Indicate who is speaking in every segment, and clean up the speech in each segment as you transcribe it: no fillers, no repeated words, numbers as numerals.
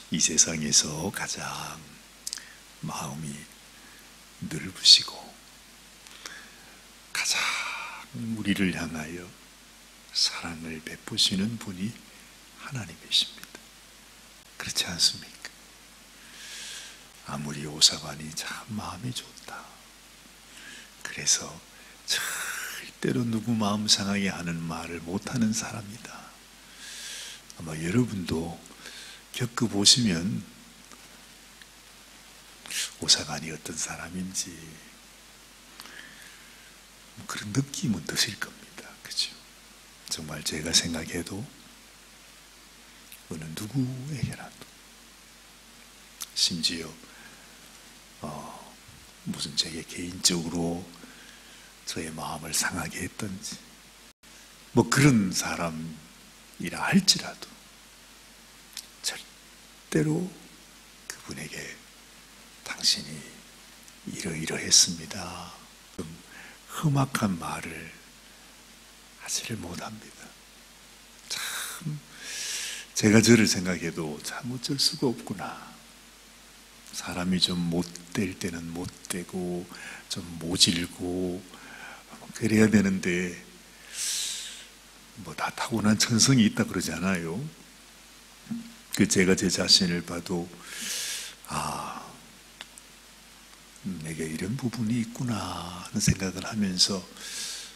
Speaker 1: 이 세상에서 가장 마음이 넓으시고 가장 우리를 향하여 사랑을 베푸시는 분이 하나님이십니다. 그렇지 않습니까? 아무리 요사반이 참 마음이 좋다, 그래서 절대로 누구 마음 상하게 하는 말을 못하는 사람이다, 아마 여러분도 겪어보시면 오사반이 어떤 사람인지 그런 느낌은 드실 겁니다. 그죠? 정말 제가 생각해도 어느 누구에게라도, 심지어 무슨 제게 개인적으로 저의 마음을 상하게 했던지 뭐 그런 사람이라 할지라도 절대로 그분에게 당신이 이러이러했습니다, 좀 험악한 말을 하지를 못합니다. 참 제가 저를 생각해도 참 어쩔 수가 없구나. 사람이 좀 못될 때는 못되고 좀 모질고 그래야 되는데 뭐 다 타고난 천성이 있다 그러잖아요. 제가 제 자신을 봐도 내게 이런 부분이 있구나 하는 생각을 하면서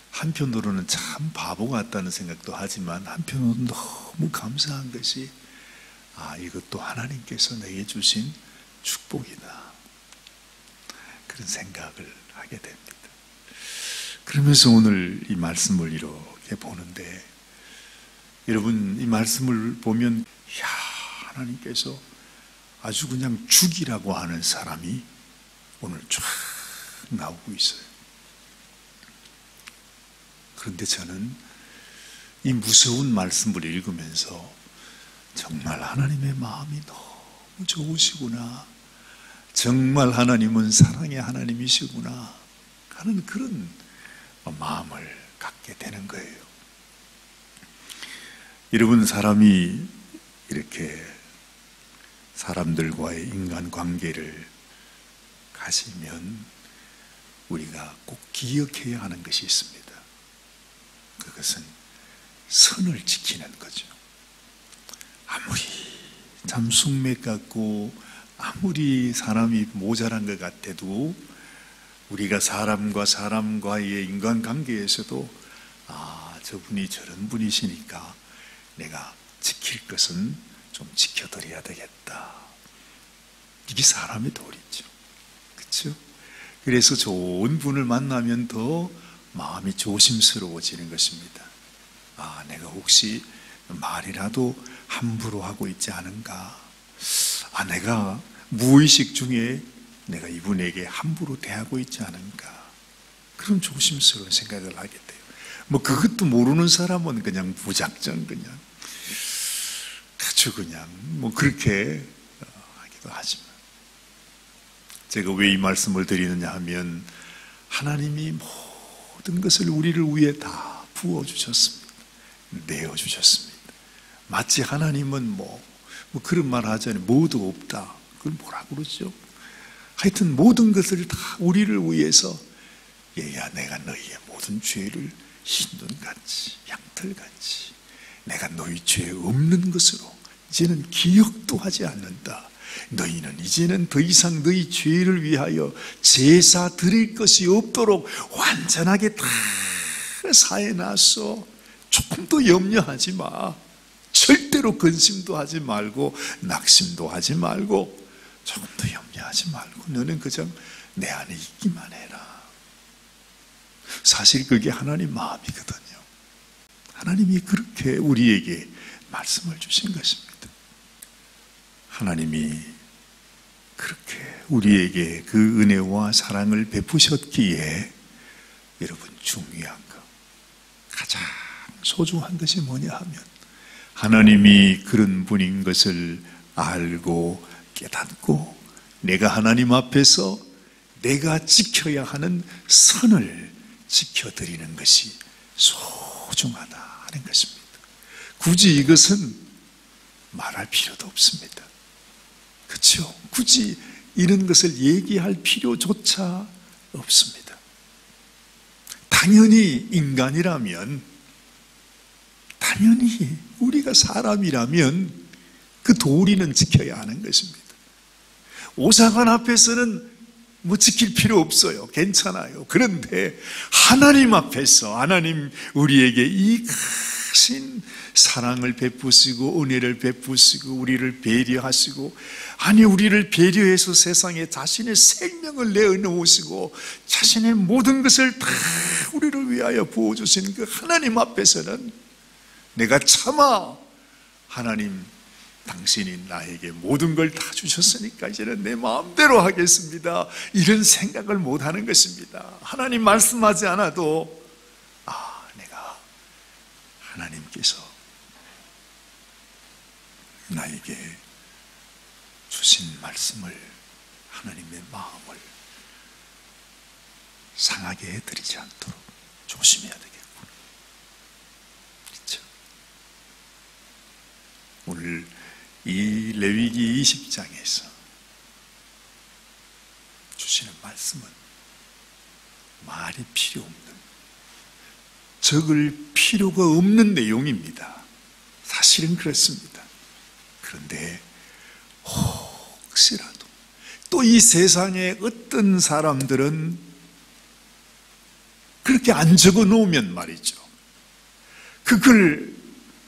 Speaker 1: 한편으로는 참 바보 같다는 생각도 하지만 한편으로는 너무 감사한 것이 이것도 하나님께서 내게 주신 축복이다, 그런 생각을 하게 됩니다. 그러면서 오늘 이 말씀을 이렇게 보는데, 여러분 이 말씀을 보면 하나님께서 아주 그냥 죽이라고 하는 사람이 오늘 쫙 나오고 있어요. 그런데 저는 이 무서운 말씀을 읽으면서 정말 하나님의 마음이 너무 좋으시구나, 정말 하나님은 사랑의 하나님이시구나 하는 그런 마음을 갖게 되는 거예요. 여러분, 사람이 이렇게 사람들과의 인간관계를 가지면 우리가 꼭 기억해야 하는 것이 있습니다. 그것은 선을 지키는 거죠. 아무리 참 숙맥 같고 아무리 사람이 모자란 것 같아도 우리가 사람과 사람과의 인간관계에서도 저분이 저런 분이시니까 내가 지킬 것은 좀 지켜드려야 되겠다, 이게 사람의 도리죠. 그렇죠? 그래서 좋은 분을 만나면 더 마음이 조심스러워지는 것입니다. 내가 혹시 말이라도 함부로 하고 있지 않은가, 내가 무의식 중에 내가 이분에게 함부로 대하고 있지 않은가, 그런 조심스러운 생각을 하게 돼요. 뭐 그것도 모르는 사람은 그냥 무작정 그냥 아주 그냥 뭐 그렇게 하기도 하지만, 제가 왜 이 말씀을 드리느냐 하면 하나님이 모든 것을 우리를 위해 다 부어주셨습니다. 내어주셨습니다. 마치 하나님은 뭐 그런 말 하잖아요. 뭐도 없다. 그걸 뭐라 그러죠? 하여튼 모든 것을 다 우리를 위해서, 얘야 내가 너희의 모든 죄를 흰눈같이 양털같이 내가 너희 죄 없는 것으로 이제는 기억도 하지 않는다. 너희는 이제는 더 이상 너희 죄를 위하여 제사 드릴 것이 없도록 완전하게 다 사해놨어. 조금도 염려하지 마. 절대로 근심도 하지 말고 낙심도 하지 말고 조금도 염려하지 말고 너는 그냥 내 안에 있기만 해라. 사실 그게 하나님 마음이거든요. 하나님이 그렇게 우리에게 말씀을 주신 것입니다. 하나님이 그렇게 우리에게 그 은혜와 사랑을 베푸셨기에 여러분, 중요한 것, 가장 소중한 것이 뭐냐 하면 하나님이 그런 분인 것을 알고 깨닫고 내가 하나님 앞에서 내가 지켜야 하는 선을 지켜드리는 것이 소중하다 하는 것입니다. 굳이 이것은 말할 필요도 없습니다. 그렇죠. 굳이 이런 것을 얘기할 필요조차 없습니다. 당연히 인간이라면, 당연히 우리가 사람이라면 그 도리는 지켜야 하는 것입니다. 오사관 앞에서는 뭐 지킬 필요 없어요. 괜찮아요. 그런데 하나님 앞에서, 하나님 우리에게 이 크신 사랑을 베푸시고 은혜를 베푸시고 우리를 배려하시고, 아니 우리를 배려해서 세상에 자신의 생명을 내어놓으시고 자신의 모든 것을 다 우리를 위하여 부어주신 그 하나님 앞에서는 내가 차마 하나님, 당신이 나에게 모든 걸 다 주셨으니까 이제는 내 마음대로 하겠습니다, 이런 생각을 못하는 것입니다. 하나님 말씀하지 않아도 내가 하나님께서 나에게 주신 말씀을, 하나님의 마음을 상하게 해드리지 않도록 조심해야 되겠구나. 그렇죠? 오늘 이 레위기 20장에서 주시는 말씀은 말이 필요 없는, 적을 필요가 없는 내용입니다. 사실은 그렇습니다. 그런데 혹시라도 또 이 세상에 어떤 사람들은 그렇게 안 적어 놓으면 말이죠, 그걸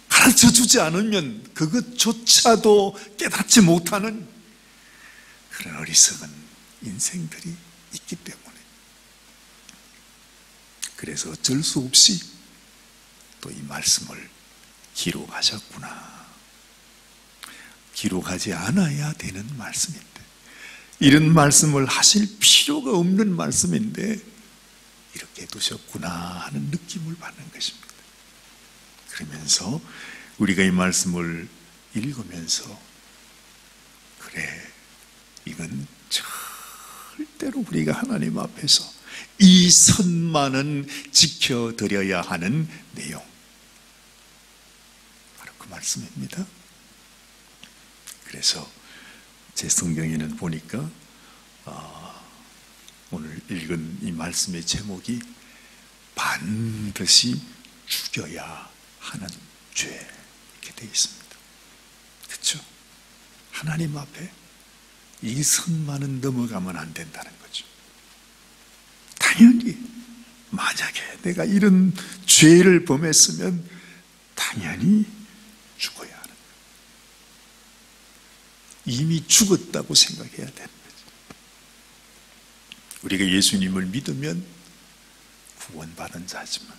Speaker 1: 가르쳐 주지 않으면 그것조차도 깨닫지 못하는 그런 어리석은 인생들이 있기 때문에, 그래서 어쩔 수 없이 또 이 말씀을 기록하셨구나. 기록하지 않아야 되는 말씀인데, 이런 말씀을 하실 필요가 없는 말씀인데 이렇게 두셨구나 하는 느낌을 받는 것입니다. 그러면서 우리가 이 말씀을 읽으면서, 그래, 이건 절대로 우리가 하나님 앞에서 이 선만은 지켜드려야 하는 내용, 바로 그 말씀입니다. 그래서 제 성경에는 보니까 오늘 읽은 이 말씀의 제목이 반드시 죽여야 하는 죄, 이렇게 되어 있습니다. 그렇죠? 하나님 앞에 이 선만은 넘어가면 안 된다는 거죠. 당연히 만약에 내가 이런 죄를 범했으면 당연히 죽어야 하는 거예요. 이미 죽었다고 생각해야 되는 거죠. 우리가 예수님을 믿으면 구원받은 자지만,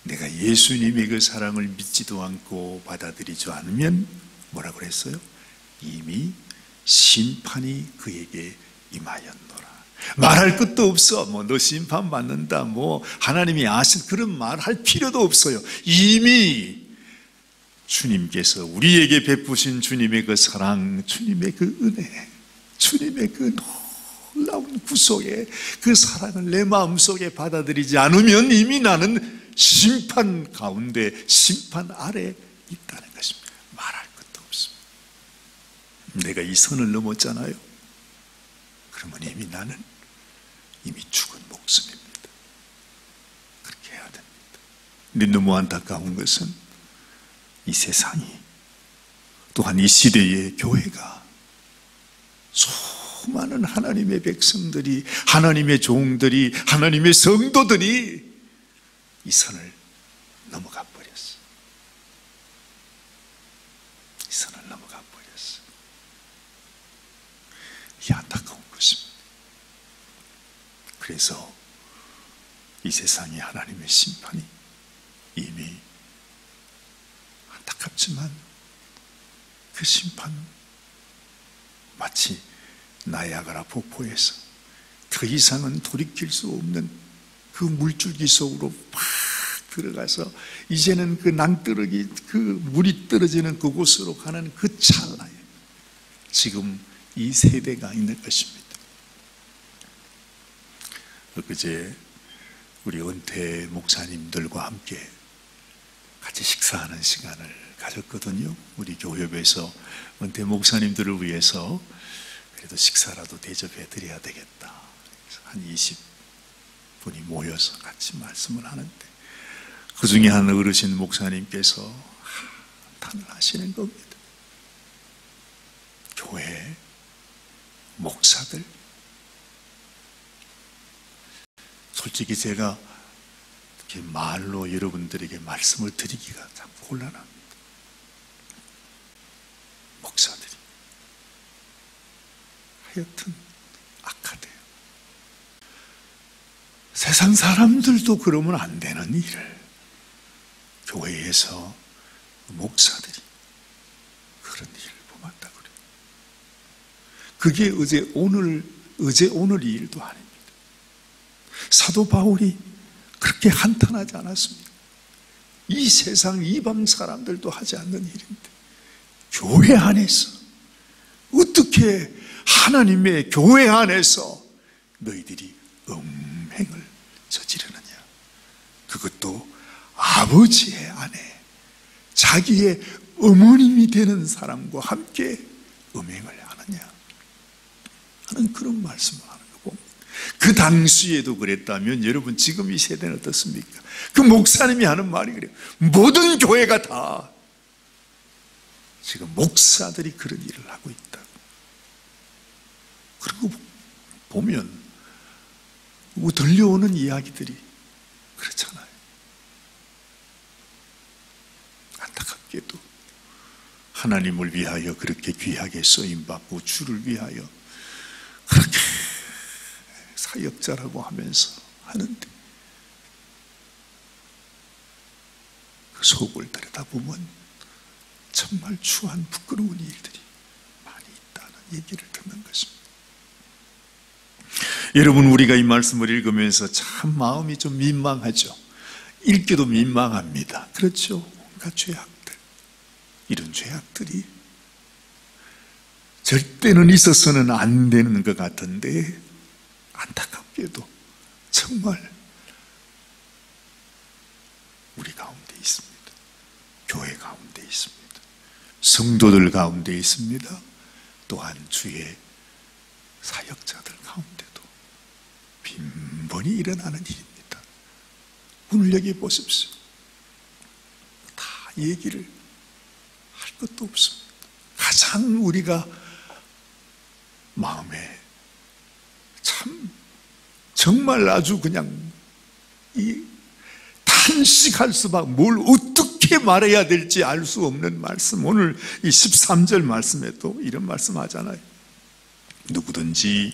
Speaker 1: 내가 예수님의 그 사랑을 믿지도 않고 받아들이지 않으면 뭐라고 그랬어요? 이미 심판이 그에게 임하였노라. 말할 것도 없어. 너 심판 받는다, 하나님이 아신, 그런 말 할 필요도 없어요. 이미 주님께서 우리에게 베푸신 주님의 그 사랑, 주님의 그 은혜, 주님의 그 놀라운 구속의 그 사랑을 내 마음속에 받아들이지 않으면 이미 나는 심판 가운데, 심판 아래 있다는 것입니다. 말할 것도 없습니다. 내가 이 선을 넘었잖아요. 그러면 이미 나는 이미 죽은 목숨입니다. 그렇게 해야 됩니다. 근데 너무 안타까운 것은 이 세상이, 또한 이 시대의 교회가, 수많은 하나님의 백성들이, 하나님의 종들이, 하나님의 성도들이 이 선을 넘어가 버렸어. 이 선을 넘어가 버렸어. 이게 안타까운 것입니다. 그래서 이 세상에 하나님의 심판이 이미, 안타깝지만 그 심판은 마치 나야가라 폭포에서 더 이상은 돌이킬 수 없는 그 물줄기 속으로 팍 들어가서 이제는 그 낭떠러기, 그 물이 떨어지는 그곳으로 가는 그 찰나에 지금 이 세대가 있는 것입니다. 엊그제 우리 은퇴 목사님들과 함께 같이 식사하는 시간을 가졌거든요. 우리 교협에서 은퇴 목사님들을 위해서 그래도 식사라도 대접해 드려야 되겠다. 한 20분이 모여서 같이 말씀을 하는데 그 중에 한 어르신 목사님께서 한탄을 하시는 겁니다. 교회 목사들, 솔직히 제가 이렇게 말로 여러분들에게 말씀을 드리기가 참 곤란합니다. 목사들이 하여튼 악하대요. 세상 사람들도 그러면 안 되는 일을 교회에서 목사들이 그런 일을 범한다 그래요. 그게 어제 오늘 이 일도 아닙니다. 사도 바울이 그렇게 한탄하지 않았습니다. 이 세상 이방 사람들도 하지 않는 일인데 교회 안에서 어떻게 하나님의 교회 안에서 너희들이 음행을 저지르느냐. 그것도 아버지의 아내, 자기의 어머님이 되는 사람과 함께 음행을 하느냐 하는 그런 말씀을 하는 거고, 그 당시에도 그랬다면 여러분 지금 이 세대는 어떻습니까? 그 목사님이 하는 말이 그래요. 모든 교회가 다 지금 목사들이 그런 일을 하고 있다고. 그리고 보면 들려오는 이야기들이 그렇잖아요. 안타깝게도 하나님을 위하여 그렇게 귀하게 쓰임받고 주를 위하여 그렇게 사역자라고 하면서 하는데 그 속을 들여다보면 정말 추한 부끄러운 일들이 많이 있다는 얘기를 듣는 것입니다. 여러분, 우리가 이 말씀을 읽으면서 참 마음이 좀 민망하죠. 읽기도 민망합니다. 그렇죠. 온갖 죄악들, 이런 죄악들이 절대는 있어서는 안 되는 것 같은데 안타깝게도 정말 우리 가운데 있습니다. 교회 가운데 있습니다. 성도들 가운데 있습니다. 또한 주의 사역자들 가운데도 빈번히 일어나는 일입니다. 오늘 여기 보십시오. 다 얘기를 할 것도 없습니다. 가장 우리가 마음에 참 정말 아주 그냥 이 탄식할 수밖에, 뭘 어떻게 말해야 될지 알 수 없는 말씀, 오늘 이 13절 말씀에도 이런 말씀 하잖아요. 누구든지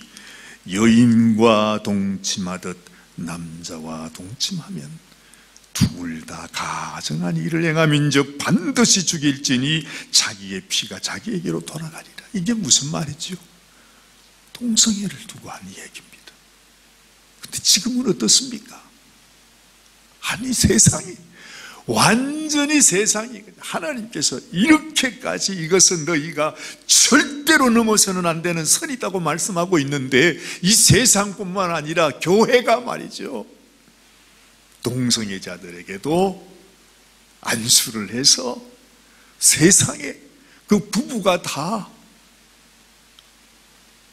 Speaker 1: 여인과 동침하듯 남자와 동침하면 둘 다 가증한 일을 행함인즉 반드시 죽일지니 자기의 피가 자기에게로 돌아가리라. 이게 무슨 말이죠? 동성애를 두고 한 얘기입니다. 근데 지금은 어떻습니까? 아니, 세상이 완전히 세상이 하나님께서 이렇게까지 이것은 너희가 절대로 넘어서는 안 되는 선이라고 말씀하고 있는데 이 세상뿐만 아니라 교회가 말이죠, 동성애자들에게도 안수를 해서 세상에 그 부부가 다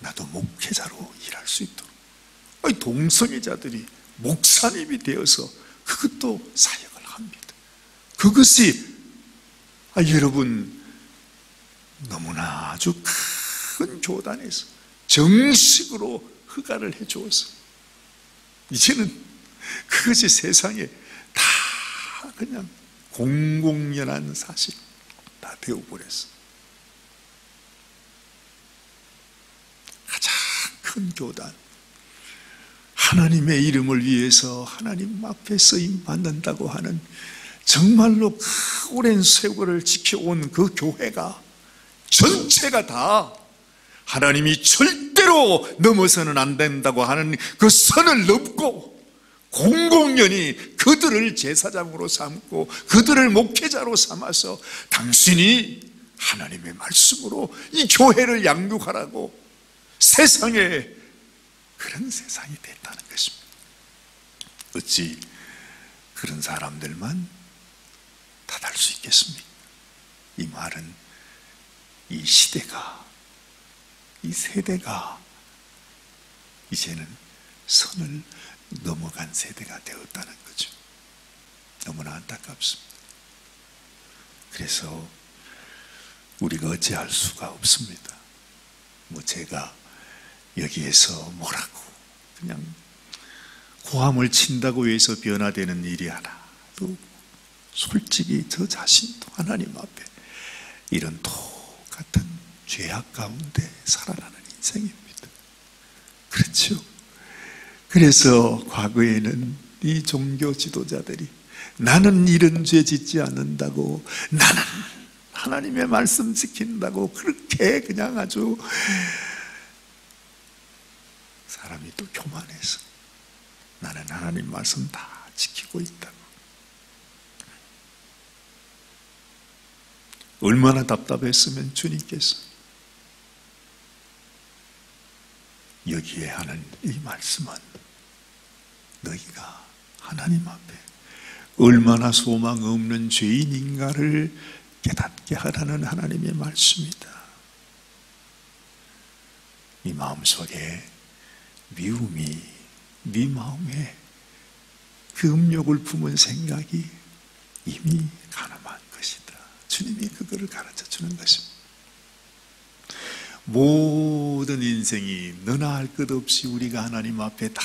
Speaker 1: 나도 목회자로 일할 수 있도록, 아니, 동성애자들이 목사님이 되어서 그것도 사역을 합니다. 그것이 여러분 너무나 아주 큰 교단에서 정식으로 허가를 해 주어서 이제는 그것이 세상에 다 그냥 공공연한 사실 다 되어버렸어. 가장 큰 교단, 하나님의 이름을 위해서 하나님 앞에 쓰임 받는다고 하는 정말로 그 오랜 세월을 지켜온 그 교회가 전체가 다 하나님이 절대로 넘어서는 안 된다고 하는 그 선을 넘고 공공연히 그들을 제사장으로 삼고 그들을 목회자로 삼아서 당신이 하나님의 말씀으로 이 교회를 양육하라고 세상에 그런 세상이 됐다는 것입니다. 어찌 그런 사람들만 탓할 수 있겠습니까? 이 말은 이 시대가, 이 세대가 이제는 선을 넘어간 세대가 되었다는 거죠. 너무나 안타깝습니다. 그래서 우리가 어찌할 수가 없습니다. 제가 여기에서 뭐라고 그냥 고함을 친다고 해서 변화되는 일이 하나도, 솔직히 저 자신도 하나님 앞에 이런 똑같은 죄악 가운데 살아가는 인생입니다. 그렇죠? 그래서 과거에는 이 종교 지도자들이 나는 이런 죄 짓지 않는다고, 나는 하나님의 말씀 지킨다고 그렇게 그냥 아주 사람이 또 교만해서 나는 하나님 말씀 다 지키고 있다고. 얼마나 답답했으면 주님께서 여기에 하는 이 말씀은 너희가 하나님 앞에 얼마나 소망 없는 죄인인가를 깨닫게 하라는 하나님의 말씀이다. 이 마음속에 미움이, 네 마음에 그 음욕을 품은 생각이 이미 가늠한 것이다. 주님이 그거를 가르쳐주는 것입니다. 모든 인생이 너나 할 것 없이 우리가 하나님 앞에 다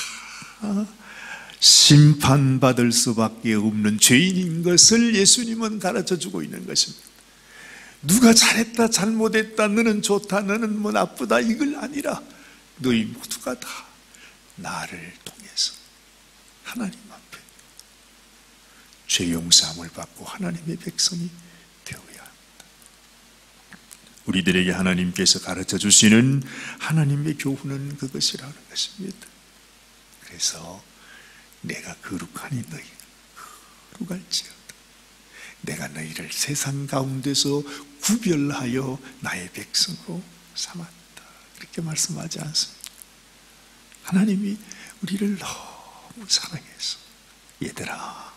Speaker 1: 심판받을 수밖에 없는 죄인인 것을 예수님은 가르쳐주고 있는 것입니다. 누가 잘했다 잘못했다, 너는 좋다 너는 뭐 나쁘다, 이걸 아니라 너희 모두가 다 나를 통해서 하나님 앞에 죄 용서함을 받고 하나님의 백성이 되어야 합니다. 우리들에게 하나님께서 가르쳐 주시는 하나님의 교훈은 그것이라는 것입니다. 그래서 내가 거룩하니 너희가 거룩할지어다. 내가 너희를 세상 가운데서 구별하여 나의 백성으로 삼았다. 그렇게 말씀하지 않습니까? 하나님이 우리를 너무 사랑해서 얘들아,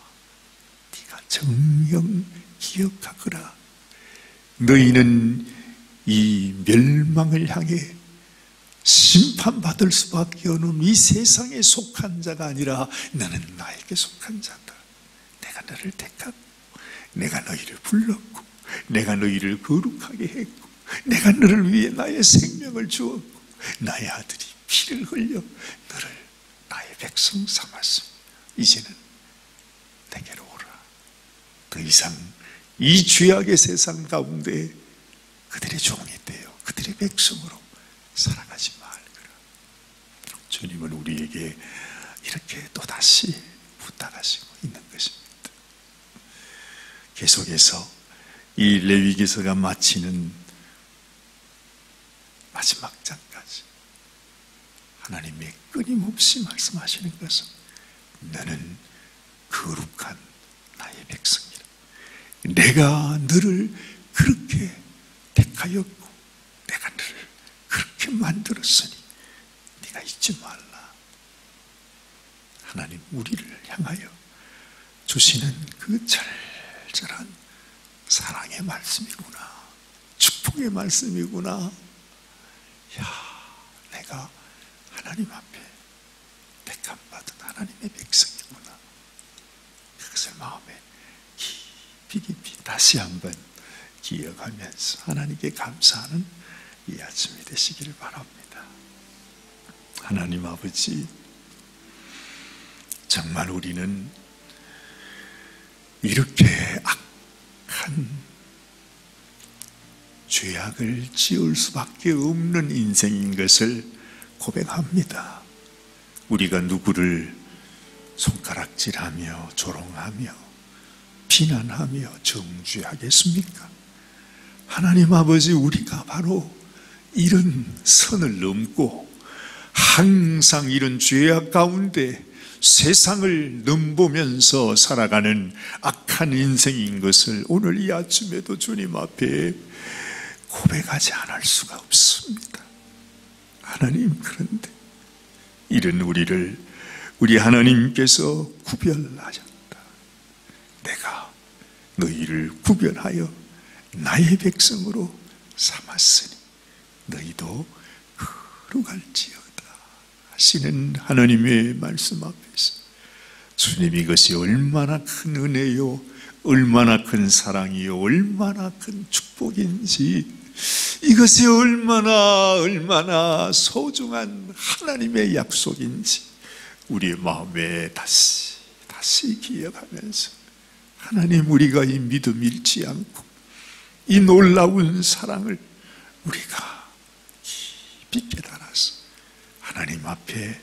Speaker 1: 네가 정녕 기억하거라. 너희는 이 멸망을 향해 심판받을 수밖에 없는 이 세상에 속한 자가 아니라 너는 나에게 속한 자다. 내가 너를 택하고 내가 너희를 불렀고 내가 너희를 거룩하게 했고 내가 너를 위해 나의 생명을 주었고 나의 아들이 피를 흘려 너를 나의 백성 삼았습니다. 이제는 내게로 오라. 더 이상 이 죄악의 세상 가운데 그들의 종이 되어 그들의 백성으로 살아가지 말거라. 주님은 우리에게 이렇게 또다시 부탁하시고 있는 것입니다. 계속해서 이 레위기서가 마치는 마지막 장까지 하나님이 끊임없이 말씀하시는 것은 너는 거룩한 나의 백성이라. 내가 너를 그렇게 택하였고 내가 너를 그렇게 만들었으니 네가 잊지 말라. 하나님 우리를 향하여 주시는 그 절절한 사랑의 말씀이구나, 축복의 말씀이구나. 내가 하나님 앞에 택함받은 하나님의 백성이구나. 그것을 마음에 깊이 다시 한번 기억하면서 하나님께 감사하는 이 아침이 되시기를 바랍니다. 하나님 아버지, 정말 우리는 이렇게 악한 죄악을 지을 수밖에 없는 인생인 것을 고백합니다. 우리가 누구를 손가락질하며 조롱하며 비난하며 정죄하겠습니까? 하나님 아버지, 우리가 바로 이런 선을 넘고 항상 이런 죄악 가운데 세상을 넘보면서 살아가는 악한 인생인 것을 오늘 이 아침에도 주님 앞에 고백하지 않을 수가 없습니다. 하나님, 그런데 이런 우리를 우리 하나님께서 구별하셨다. 내가 너희를 구별하여 나의 백성으로 삼았으니 너희도 거룩할지어다 하시는 하나님의 말씀 앞에서 주님, 이것이 얼마나 큰 은혜요, 얼마나 큰 사랑이요, 얼마나 큰 축복인지, 이것이 얼마나 소중한 하나님의 약속인지 우리의 마음에 다시 기억하면서, 하나님, 우리가 이 믿음 잃지 않고 이 놀라운 사랑을 우리가 깊이 깨달아서 하나님 앞에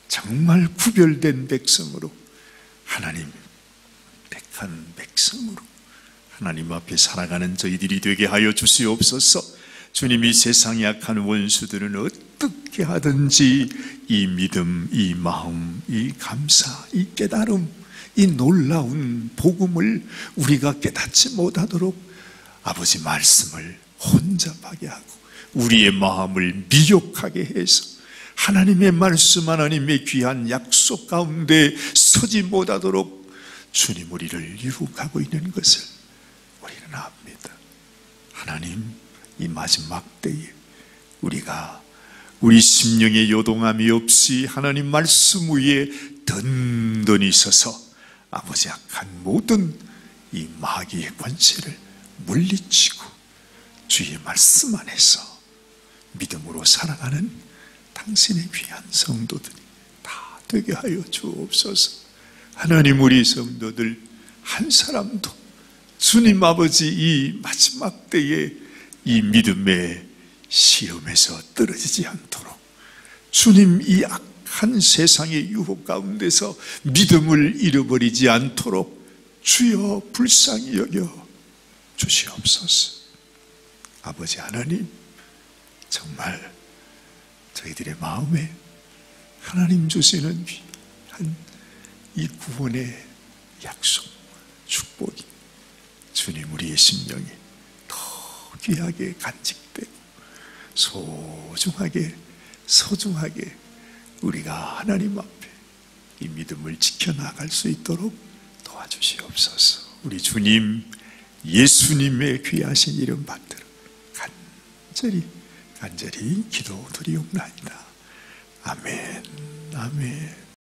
Speaker 1: 정말 구별된 백성으로, 하나님 택한 백성으로 하나님 앞에 살아가는 저희들이 되게 하여 주시옵소서. 주님이 세상의 악한 원수들은 어떻게 하든지 이 믿음, 이 마음, 이 감사, 이 깨달음, 이 놀라운 복음을 우리가 깨닫지 못하도록 아버지 말씀을 혼잡하게 하고 우리의 마음을 미혹하게 해서 하나님의 말씀, 하나님의 귀한 약속 가운데 서지 못하도록 주님 우리를 유혹하고 있는 것을 우리는 압니다. 하나님, 이 마지막 때에 우리가 우리 심령의 요동함이 없이 하나님 말씀 위에 든든히 서서 아버지 악한 모든 이 마귀의 권세를 물리치고 주의 말씀 안에서 믿음으로 살아가는 당신의 귀한 성도들이 다 되게 하여 주옵소서. 하나님, 우리 성도들 한 사람도 주님 아버지 이 마지막 때에 이 믿음의 시험에서 떨어지지 않도록, 주님 이 악한 세상의 유혹 가운데서 믿음을 잃어버리지 않도록 주여 불쌍히 여겨 주시옵소서. 아버지 하나님, 정말 저희들의 마음에 하나님 주시는 귀한 이 구원의 약속, 축복이 주님 우리의 심령에 더 귀하게 간직되고 소중하게 우리가 하나님 앞에 이 믿음을 지켜나갈 수 있도록 도와주시옵소서. 우리 주님 예수님의 귀하신 이름 받들어 간절히 기도드리옵나이다. 아멘. 아멘.